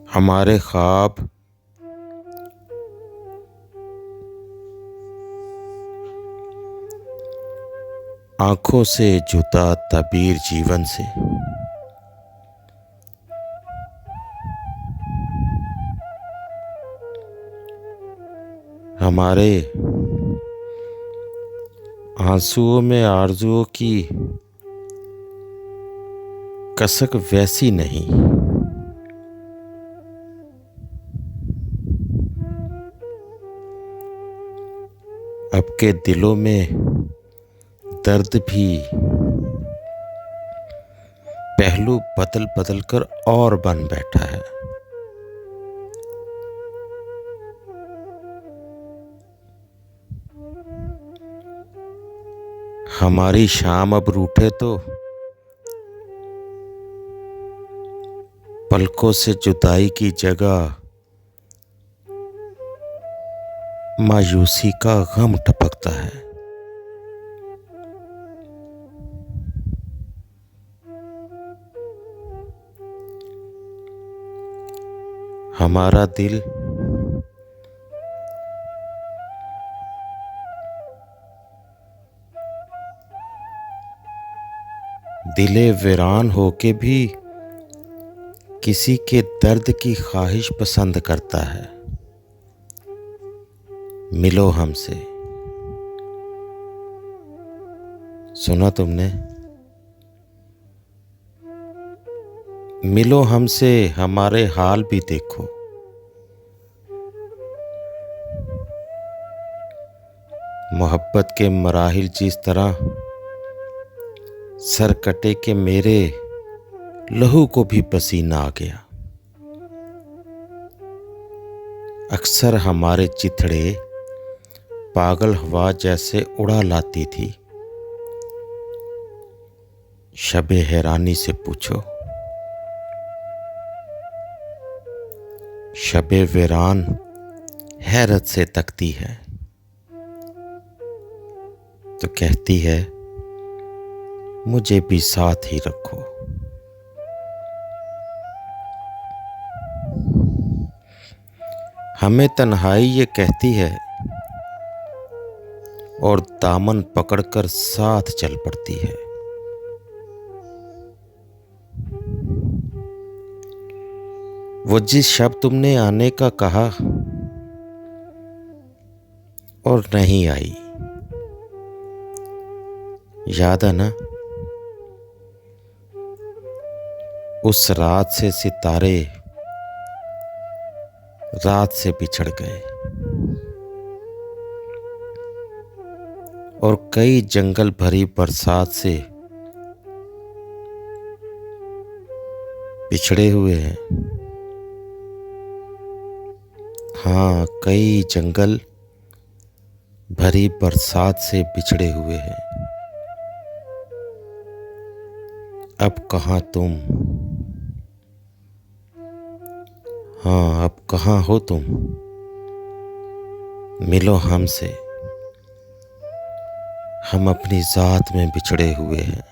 हमारे ख्वाब आंखों से जुदा तबीर जीवन से। हमारे आंसुओं में आरजुओं की कसक वैसी नहीं। अब के दिलों में दर्द भी पहलू बदल बदल कर और बन बैठा है। हमारी शाम अब रूठे तो पलकों से जुदाई की जगह मायूसी का गम टपकता है। हमारा दिल दिले वीरान होके भी किसी के दर्द की ख्वाहिश पसंद करता है। मिलो हमसे। सुना तुमने? मिलो हमसे, हमारे हाल भी देखो। मोहब्बत के मराहिल जिस तरह सर कटे के मेरे लहू को भी पसीना आ गया। अक्सर हमारे चिथड़े पागल हवा जैसे उड़ा लाती थी। शबे हैरानी से पूछो, शबे वीरान हैरत से तकती है तो कहती है मुझे भी साथ ही रखो। हमें तन्हाई ये कहती है और दामन पकड़कर साथ चल पड़ती है। वो जिस शब्द तुमने आने का कहा और नहीं आई, याद है ना? उस रात से सितारे रात से बिछड़ गए और कई जंगल भरी बरसात से बिछड़े हुए हैं। हाँ, कई जंगल भरी बरसात से बिछड़े हुए हैं। अब कहाँ तुम? हाँ, अब कहाँ हो तुम? मिलो हमसे, हम अपनी ज़ात में बिछड़े हुए हैं।